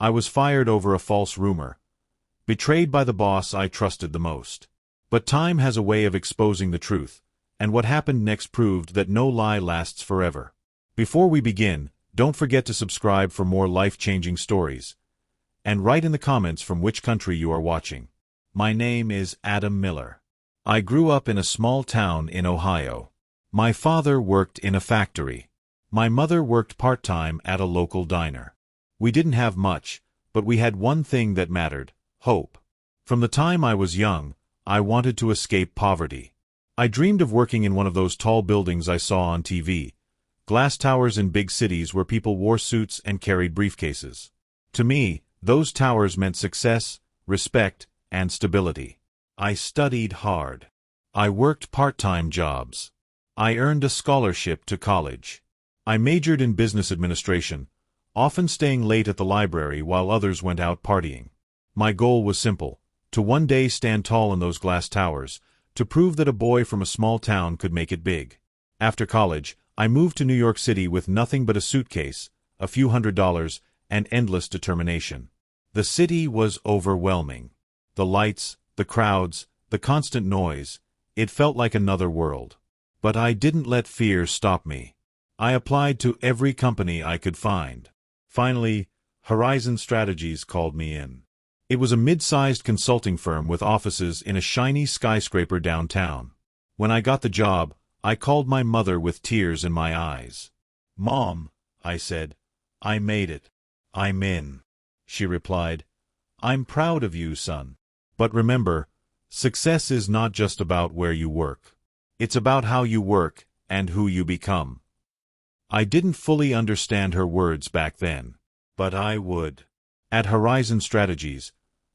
I was fired over a false rumor. Betrayed by the boss I trusted the most. But time has a way of exposing the truth, and what happened next proved that no lie lasts forever. Before we begin, don't forget to subscribe for more life-changing stories. And write in the comments from which country you are watching. My name is Adam Miller. I grew up in a small town in Ohio. My father worked in a factory. My mother worked part-time at a local diner. We didn't have much, but we had one thing that mattered: hope. From the time I was young, I wanted to escape poverty. I dreamed of working in one of those tall buildings I saw on TV, glass towers in big cities where people wore suits and carried briefcases. To me, those towers meant success, respect, and stability. I studied hard. I worked part-time jobs. I earned a scholarship to college. I majored in business administration, often staying late at the library while others went out partying. My goal was simple: to one day stand tall in those glass towers, to prove that a boy from a small town could make it big. After college, I moved to New York City with nothing but a suitcase, a few $100s, and endless determination. The city was overwhelming. The lights, the crowds, the constant noise, it felt like another world. But I didn't let fear stop me. I applied to every company I could find. Finally, Horizon Strategies called me in. It was a mid-sized consulting firm with offices in a shiny skyscraper downtown. When I got the job, I called my mother with tears in my eyes. "Mom," I said, "I made it. I'm in." She replied, "I'm proud of you, son. But remember, success is not just about where you work. It's about how you work and who you become." I didn't fully understand her words back then, but I would. At Horizon Strategies,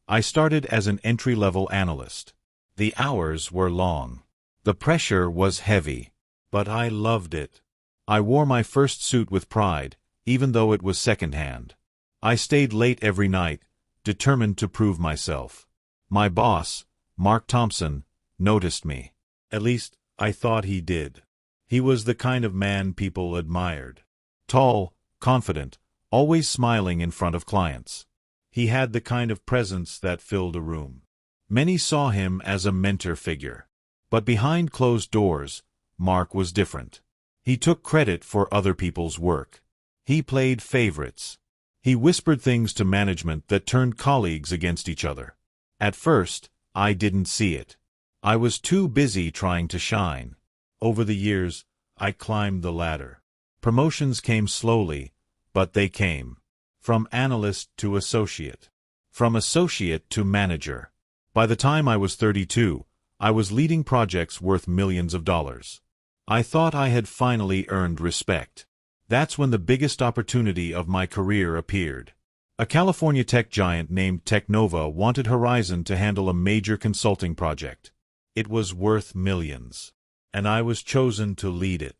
I started as an entry-level analyst. The hours were long. The pressure was heavy, but I loved it. I wore my first suit with pride, even though it was second-hand. I stayed late every night, determined to prove myself. My boss, Mark Thompson, noticed me. At least, I thought he did. He was the kind of man people admired. Tall, confident, always smiling in front of clients. He had the kind of presence that filled a room. Many saw him as a mentor figure. But behind closed doors, Mark was different. He took credit for other people's work. He played favorites. He whispered things to management that turned colleagues against each other. At first, I didn't see it. I was too busy trying to shine. Over the years, I climbed the ladder. Promotions came slowly, but they came. From analyst to associate. From associate to manager. By the time I was 32, I was leading projects worth millions of dollars. I thought I had finally earned respect. That's when the biggest opportunity of my career appeared. A California tech giant named Technova wanted Horizon to handle a major consulting project. It was worth millions. And I was chosen to lead it.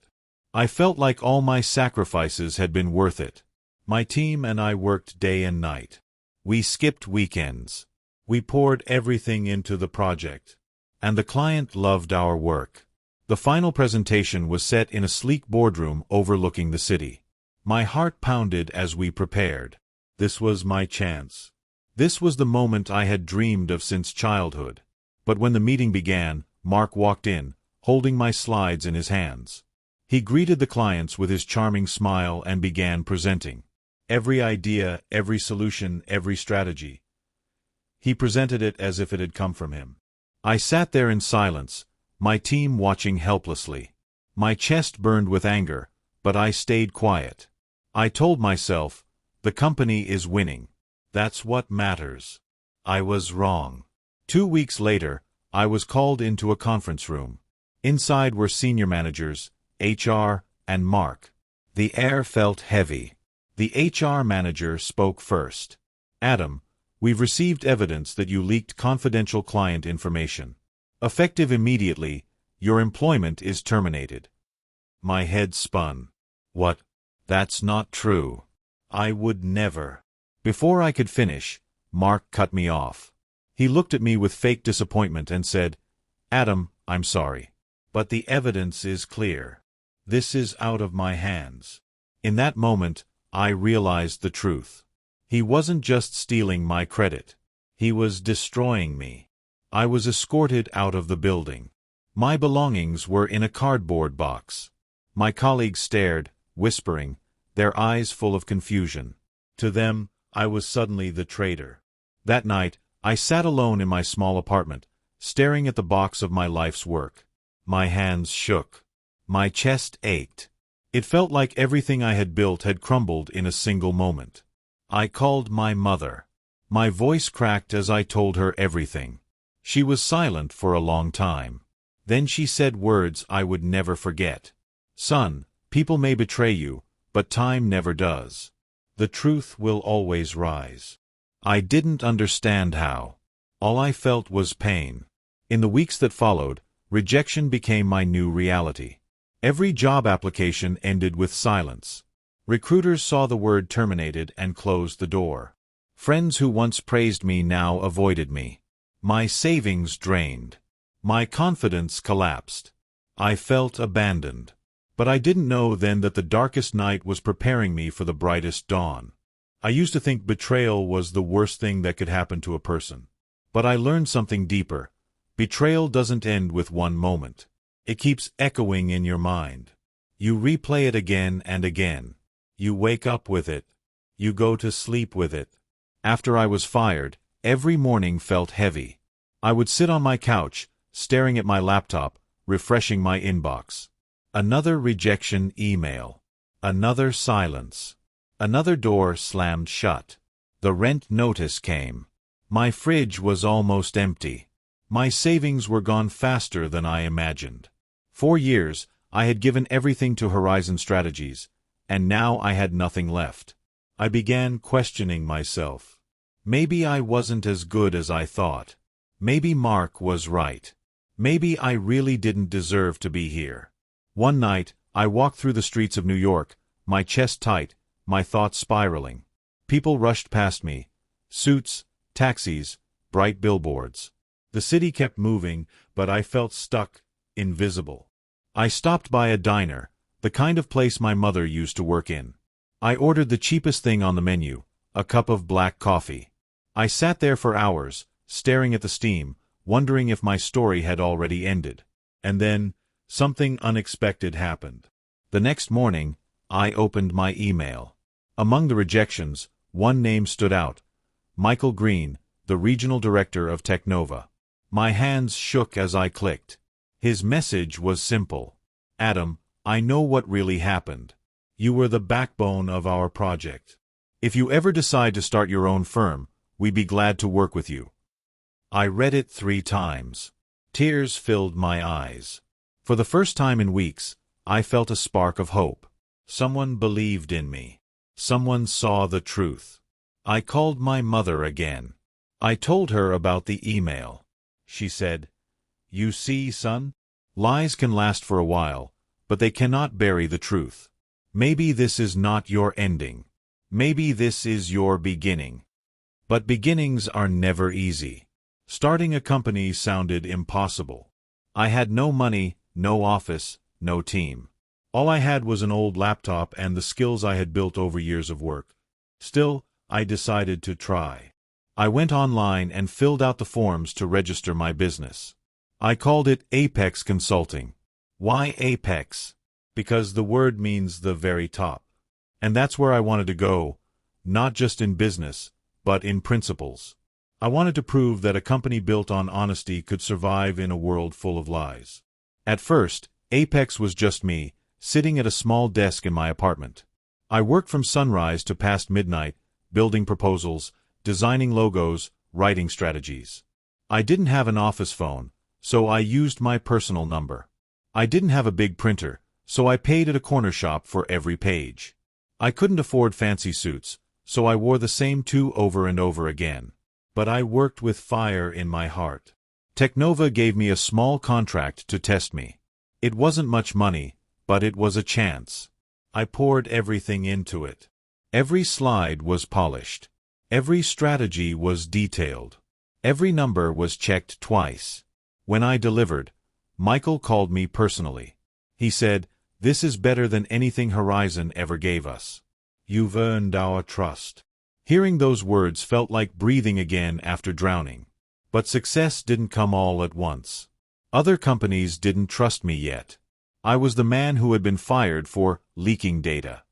I felt like all my sacrifices had been worth it. My team and I worked day and night. We skipped weekends. We poured everything into the project. And the client loved our work. The final presentation was set in a sleek boardroom overlooking the city. My heart pounded as we prepared. This was my chance. This was the moment I had dreamed of since childhood. But when the meeting began, Mark walked in, holding my slides in his hands. He greeted the clients with his charming smile and began presenting. Every idea, every solution, every strategy. He presented it as if it had come from him. I sat there in silence, my team watching helplessly. My chest burned with anger, but I stayed quiet. I told myself, the company is winning. That's what matters. I was wrong. 2 weeks later, I was called into a conference room. Inside were senior managers, HR, and Mark. The air felt heavy. The HR manager spoke first. "Adam, we've received evidence that you leaked confidential client information. Effective immediately, your employment is terminated." My head spun. What? That's not true. I would never. Before I could finish, Mark cut me off. He looked at me with fake disappointment and said, "Adam, I'm sorry. But the evidence is clear. This is out of my hands." In that moment, I realized the truth. He wasn't just stealing my credit. He was destroying me. I was escorted out of the building. My belongings were in a cardboard box. My colleagues stared, whispering, their eyes full of confusion. To them, I was suddenly the traitor. That night, I sat alone in my small apartment, staring at the box of my life's work. My hands shook. My chest ached. It felt like everything I had built had crumbled in a single moment. I called my mother. My voice cracked as I told her everything. She was silent for a long time. Then she said words I would never forget. "Son, people may betray you, but time never does. The truth will always rise." I didn't understand how. All I felt was pain. In the weeks that followed, rejection became my new reality. Every job application ended with silence. Recruiters saw the word terminated and closed the door. Friends who once praised me now avoided me. My savings drained. My confidence collapsed. I felt abandoned. But I didn't know then that the darkest night was preparing me for the brightest dawn. I used to think betrayal was the worst thing that could happen to a person. But I learned something deeper. Betrayal doesn't end with one moment. It keeps echoing in your mind. You replay it again and again. You wake up with it. You go to sleep with it. After I was fired, every morning felt heavy. I would sit on my couch, staring at my laptop, refreshing my inbox. Another rejection email. Another silence. Another door slammed shut. The rent notice came. My fridge was almost empty. My savings were gone faster than I imagined. 4 years, I had given everything to Horizon Strategies, and now I had nothing left. I began questioning myself. Maybe I wasn't as good as I thought. Maybe Mark was right. Maybe I really didn't deserve to be here. One night, I walked through the streets of New York, my chest tight, my thoughts spiraling. People rushed past me. Suits, taxis, bright billboards. The city kept moving, but I felt stuck, invisible. I stopped by a diner, the kind of place my mother used to work in. I ordered the cheapest thing on the menu, a cup of black coffee. I sat there for hours, staring at the steam, wondering if my story had already ended. And then, something unexpected happened. The next morning, I opened my email. Among the rejections, one name stood out. Michael Green, the regional director of Technova. My hands shook as I clicked. His message was simple. "Adam, I know what really happened. You were the backbone of our project. If you ever decide to start your own firm, we'd be glad to work with you." I read it 3 times. Tears filled my eyes. For the first time in weeks, I felt a spark of hope. Someone believed in me. Someone saw the truth. I called my mother again. I told her about the email. She said, "You see, son? Lies can last for a while, but they cannot bury the truth. Maybe this is not your ending. Maybe this is your beginning." But beginnings are never easy. Starting a company sounded impossible. I had no money, no office, no team. All I had was an old laptop and the skills I had built over years of work. Still, I decided to try. I went online and filled out the forms to register my business. I called it Apex Consulting. Why Apex? Because the word means the very top. And that's where I wanted to go, not just in business, but in principles. I wanted to prove that a company built on honesty could survive in a world full of lies. At first, Apex was just me, sitting at a small desk in my apartment. I worked from sunrise to past midnight, building proposals, designing logos, writing strategies. I didn't have an office phone, so I used my personal number. I didn't have a big printer, so I paid at a corner shop for every page. I couldn't afford fancy suits, so I wore the same 2 over and over again. But I worked with fire in my heart. Technova gave me a small contract to test me. It wasn't much money, but it was a chance. I poured everything into it. Every slide was polished. Every strategy was detailed. Every number was checked twice. When I delivered, Michael called me personally. He said, "This is better than anything Horizon ever gave us. You've earned our trust." Hearing those words felt like breathing again after drowning. But success didn't come all at once. Other companies didn't trust me yet. I was the man who had been fired for leaking data.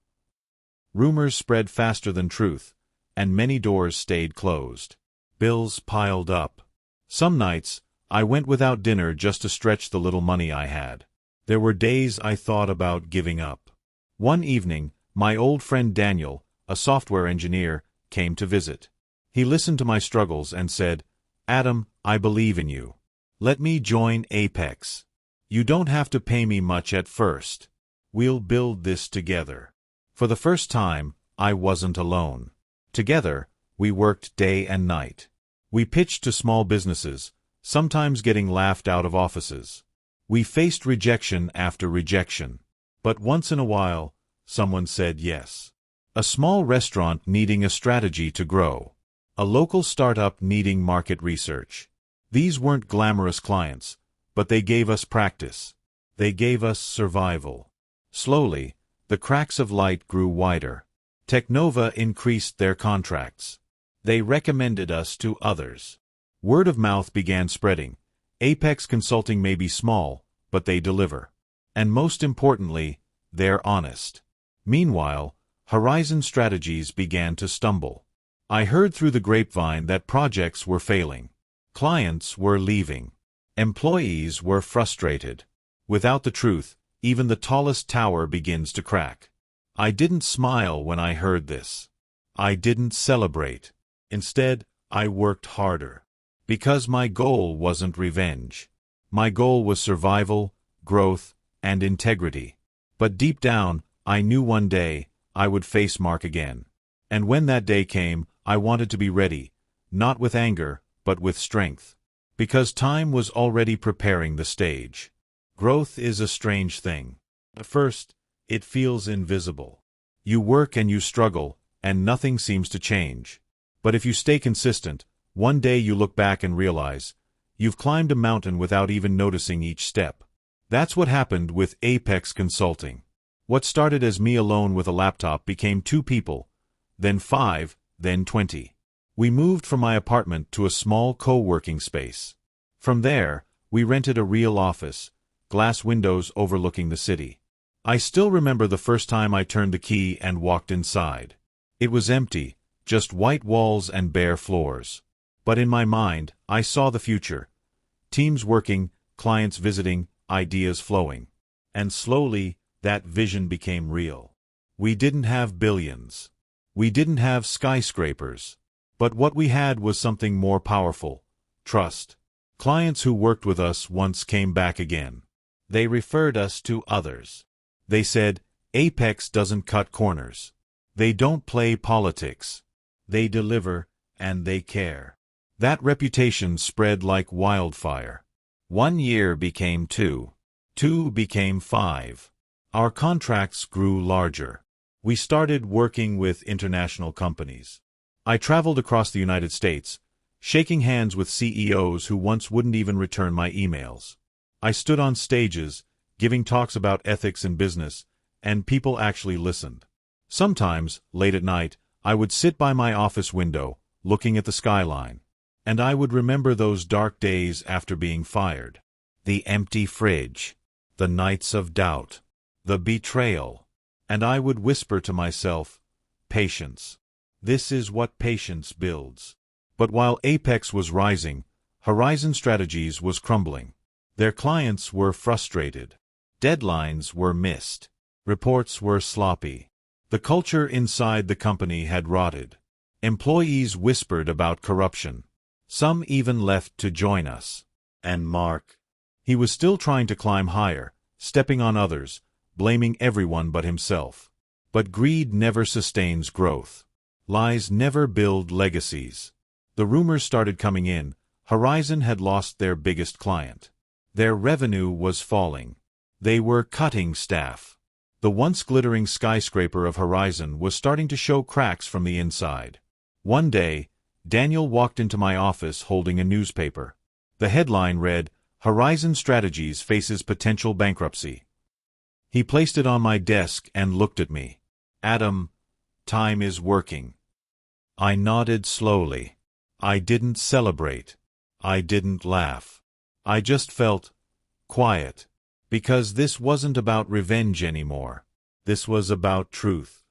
Rumors spread faster than truth, and many doors stayed closed. Bills piled up. Some nights, I went without dinner just to stretch the little money I had. There were days I thought about giving up. One evening, my old friend Daniel, a software engineer, came to visit. He listened to my struggles and said, "Adam, I believe in you. Let me join Apex. You don't have to pay me much at first. We'll build this together." For the first time, I wasn't alone. Together, we worked day and night. We pitched to small businesses, sometimes getting laughed out of offices. We faced rejection after rejection. But once in a while, someone said yes. A small restaurant needing a strategy to grow. A local startup needing market research. These weren't glamorous clients, but they gave us practice. They gave us survival. Slowly, the cracks of light grew wider. Technova increased their contracts. They recommended us to others. Word of mouth began spreading. Apex Consulting may be small, but they deliver. And most importantly, they're honest. Meanwhile, Horizon Strategies began to stumble. I heard through the grapevine that projects were failing. Clients were leaving. Employees were frustrated. Without the truth, even the tallest tower begins to crack. I didn't smile when I heard this. I didn't celebrate. Instead, I worked harder. Because my goal wasn't revenge. My goal was survival, growth, and integrity. But deep down, I knew one day, I would face Mark again. And when that day came, I wanted to be ready, not with anger, but with strength. Because time was already preparing the stage. Growth is a strange thing. At first, it feels invisible. You work and you struggle, and nothing seems to change. But if you stay consistent, one day you look back and realize, you've climbed a mountain without even noticing each step. That's what happened with Apex Consulting. What started as me alone with a laptop became 2 people, then 5, then 20. We moved from my apartment to a small co-working space. From there, we rented a real office, glass windows overlooking the city. I still remember the first time I turned the key and walked inside. It was empty, just white walls and bare floors. But in my mind, I saw the future. Teams working, clients visiting, ideas flowing. And slowly, that vision became real. We didn't have billions. We didn't have skyscrapers. But what we had was something more powerful: trust. Clients who worked with us once came back again. They referred us to others. They said, Apex doesn't cut corners. They don't play politics. They deliver, and they care. That reputation spread like wildfire. 1 year became 2. 2 became 5. Our contracts grew larger. We started working with international companies. I traveled across the United States, shaking hands with CEOs who once wouldn't even return my emails. I stood on stages, giving talks about ethics in business, and people actually listened. Sometimes, late at night, I would sit by my office window, looking at the skyline. And I would remember those dark days after being fired. The empty fridge. The nights of doubt. The betrayal. And I would whisper to myself, patience. This is what patience builds. But while Apex was rising, Horizon Strategies was crumbling. Their clients were frustrated. Deadlines were missed. Reports were sloppy. The culture inside the company had rotted. Employees whispered about corruption. Some even left to join us. And Mark? He was still trying to climb higher, stepping on others, blaming everyone but himself. But greed never sustains growth. Lies never build legacies. The rumors started coming in. Horizon had lost their biggest client. Their revenue was falling. They were cutting staff. The once glittering skyscraper of Horizon was starting to show cracks from the inside. One day, Daniel walked into my office holding a newspaper. The headline read, Horizon Strategies faces potential bankruptcy. He placed it on my desk and looked at me. Adam, time is working. I nodded slowly. I didn't celebrate. I didn't laugh. I just felt quiet. Because this wasn't about revenge anymore. This was about truth.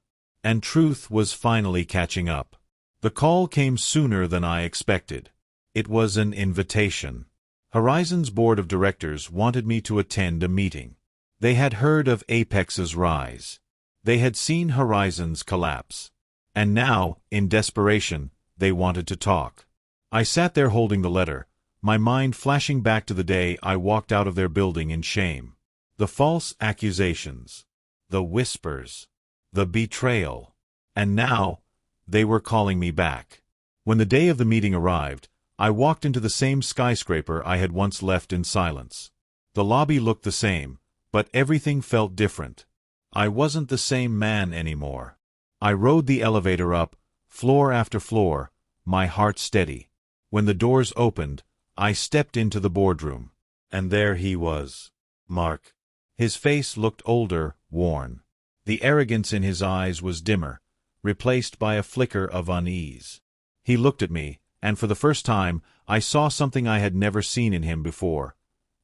And truth was finally catching up. The call came sooner than I expected. It was an invitation. Horizon's board of directors wanted me to attend a meeting. They had heard of Apex's rise. They had seen Horizon's collapse. And now, in desperation, they wanted to talk. I sat there holding the letter, my mind flashing back to the day I walked out of their building in shame. The false accusations. The whispers. The betrayal. And now, they were calling me back. When the day of the meeting arrived, I walked into the same skyscraper I had once left in silence. The lobby looked the same, but everything felt different. I wasn't the same man anymore. I rode the elevator up, floor after floor, my heart steady. When the doors opened, I stepped into the boardroom. And there he was. Mark. His face looked older, worn. The arrogance in his eyes was dimmer, replaced by a flicker of unease. He looked at me, and for the first time, I saw something I had never seen in him before.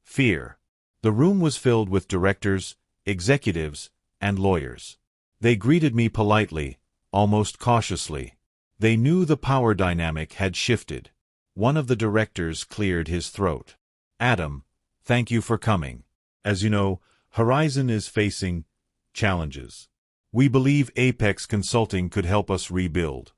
Fear. The room was filled with directors, executives, and lawyers. They greeted me politely, almost cautiously. They knew the power dynamic had shifted. One of the directors cleared his throat. Adam, thank you for coming. As you know, Horizon is facing challenges. We believe Apex Consulting could help us rebuild.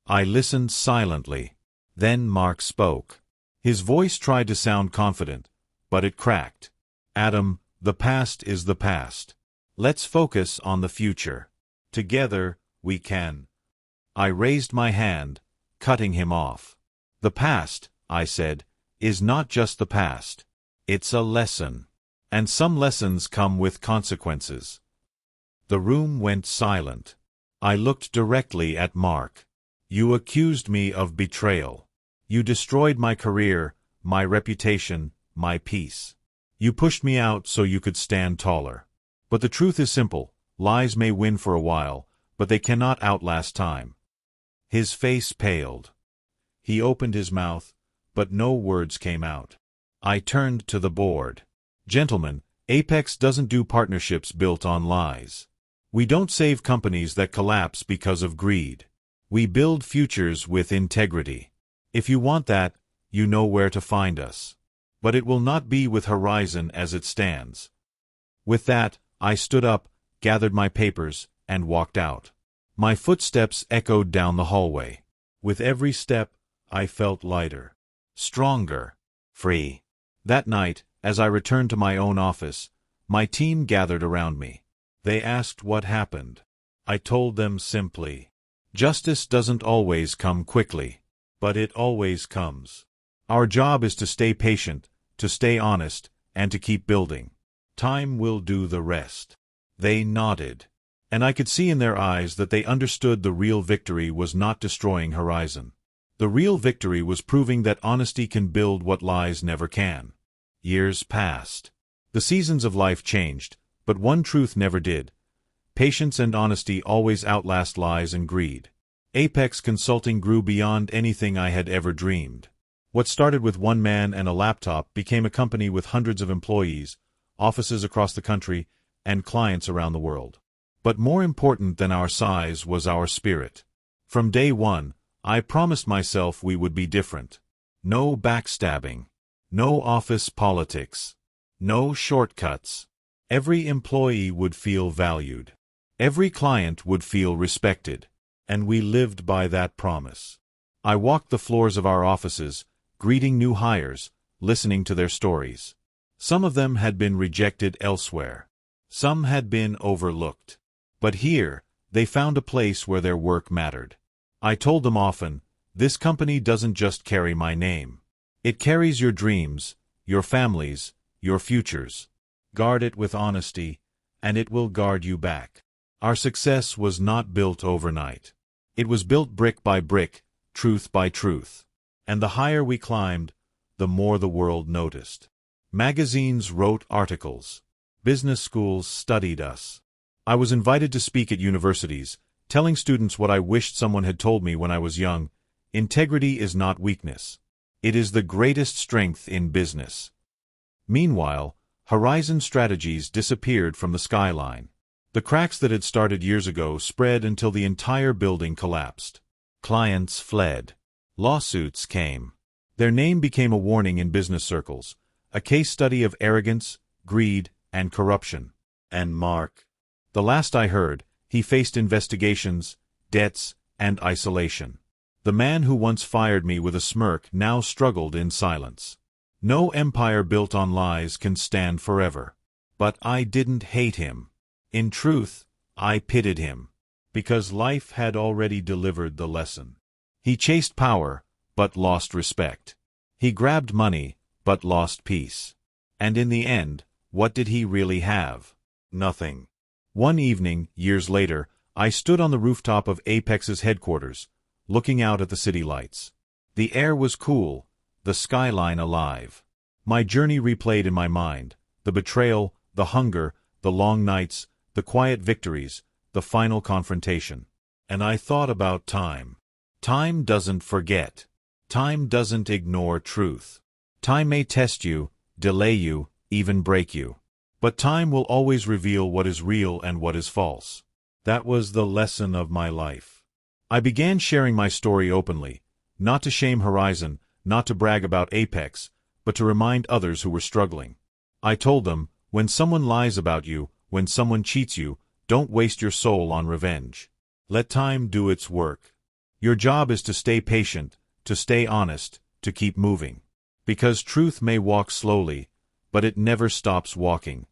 I listened silently. Then Mark spoke. His voice tried to sound confident, but it cracked. Adam, the past is the past. Let's focus on the future. Together, we can. I raised my hand, cutting him off. The past, I said, is not just the past. It's a lesson. And some lessons come with consequences. The room went silent. I looked directly at Mark. You accused me of betrayal. You destroyed my career, my reputation, my peace. You pushed me out so you could stand taller. But the truth is simple. Lies may win for a while, but they cannot outlast time. His face paled. He opened his mouth, but no words came out. I turned to the board. Gentlemen, Apex doesn't do partnerships built on lies. We don't save companies that collapse because of greed. We build futures with integrity. If you want that, you know where to find us. But it will not be with Horizon as it stands. With that, I stood up, gathered my papers, and walked out. My footsteps echoed down the hallway. With every step, I felt lighter, stronger, free. That night, as I returned to my own office, my team gathered around me. They asked what happened. I told them simply. Justice doesn't always come quickly, but it always comes. Our job is to stay patient, to stay honest, and to keep building. Time will do the rest. They nodded, and I could see in their eyes that they understood the real victory was not destroying Horizon. The real victory was proving that honesty can build what lies never can. Years passed. The seasons of life changed, but one truth never did. Patience and honesty always outlast lies and greed. Apex Consulting grew beyond anything I had ever dreamed. What started with one man and a laptop became a company with hundreds of employees, offices across the country, and clients around the world. But more important than our size was our spirit. From day one, I promised myself we would be different. No backstabbing. No office politics. No shortcuts. Every employee would feel valued. Every client would feel respected. And we lived by that promise. I walked the floors of our offices, greeting new hires, listening to their stories. Some of them had been rejected elsewhere. Some had been overlooked. But here, they found a place where their work mattered. I told them often, this company doesn't just carry my name. It carries your dreams, your families, your futures. Guard it with honesty, and it will guard you back. Our success was not built overnight. It was built brick by brick, truth by truth. And the higher we climbed, the more the world noticed. Magazines wrote articles. Business schools studied us. I was invited to speak at universities, telling students what I wished someone had told me when I was young: integrity is not weakness. It is the greatest strength in business. Meanwhile, Horizon Strategies disappeared from the skyline. The cracks that had started years ago spread until the entire building collapsed. Clients fled. Lawsuits came. Their name became a warning in business circles, a case study of arrogance, greed, and corruption. And Mark, the last I heard, he faced investigations, debts, and isolation. The man who once fired me with a smirk now struggled in silence. No empire built on lies can stand forever. But I didn't hate him. In truth, I pitied him. Because life had already delivered the lesson. He chased power, but lost respect. He grabbed money, but lost peace. And in the end, what did he really have? Nothing. One evening, years later, I stood on the rooftop of Apex's headquarters, looking out at the city lights. The air was cool, the skyline alive. My journey replayed in my mind: the betrayal, the hunger, the long nights, the quiet victories, the final confrontation. And I thought about time. Time doesn't forget. Time doesn't ignore truth. Time may test you, delay you, even break you. But time will always reveal what is real and what is false. That was the lesson of my life. I began sharing my story openly, not to shame Horizon, not to brag about Apex, but to remind others who were struggling. I told them, when someone lies about you, when someone cheats you, don't waste your soul on revenge. Let time do its work. Your job is to stay patient, to stay honest, to keep moving. Because truth may walk slowly, but it never stops walking.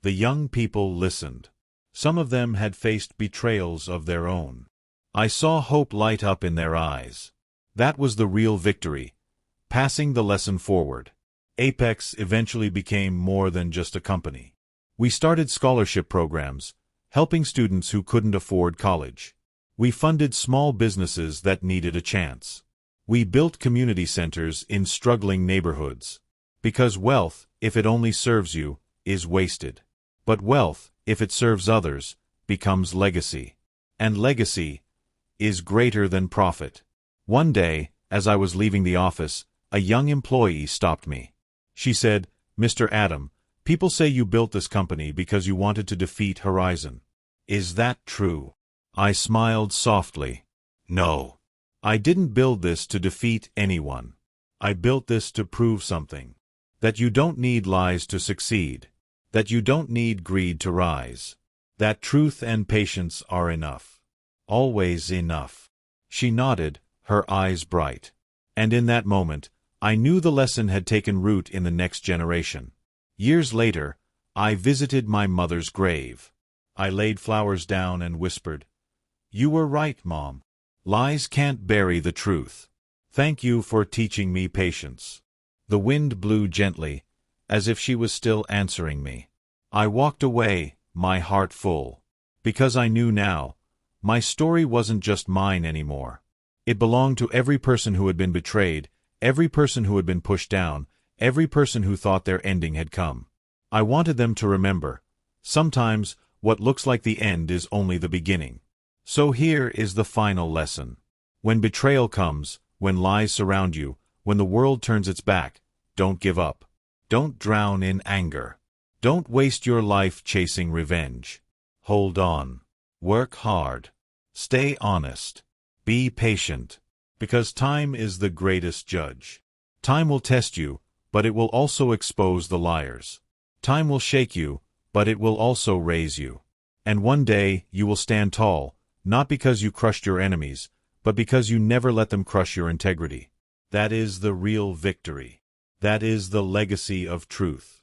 The young people listened. Some of them had faced betrayals of their own. I saw hope light up in their eyes. That was the real victory, passing the lesson forward. Apex eventually became more than just a company. We started scholarship programs, helping students who couldn't afford college. We funded small businesses that needed a chance. We built community centers in struggling neighborhoods. Because wealth, if it only serves you, is wasted. But wealth, if it serves others, becomes legacy. And legacy is greater than profit. One day, as I was leaving the office, a young employee stopped me. She said, "Mr. Adam, people say you built this company because you wanted to defeat Horizon. Is that true?" I smiled softly. "No. I didn't build this to defeat anyone. I built this to prove something. That you don't need lies to succeed. That you don't need greed to rise. That truth and patience are enough. Always enough." She nodded, her eyes bright. And in that moment, I knew the lesson had taken root in the next generation. Years later, I visited my mother's grave. I laid flowers down and whispered, "You were right, Mom. Lies can't bury the truth. Thank you for teaching me patience." The wind blew gently, as if she was still answering me. I walked away, my heart full. Because I knew now, my story wasn't just mine anymore. It belonged to every person who had been betrayed, every person who had been pushed down, every person who thought their ending had come. I wanted them to remember, sometimes what looks like the end is only the beginning. So here is the final lesson. When betrayal comes, when lies surround you, when the world turns its back, don't give up. Don't drown in anger. Don't waste your life chasing revenge. Hold on. Work hard. Stay honest. Be patient. Because time is the greatest judge. Time will test you, but it will also expose the liars. Time will shake you, but it will also raise you. And one day you will stand tall, not because you crushed your enemies, but because you never let them crush your integrity. That is the real victory. That is the legacy of truth.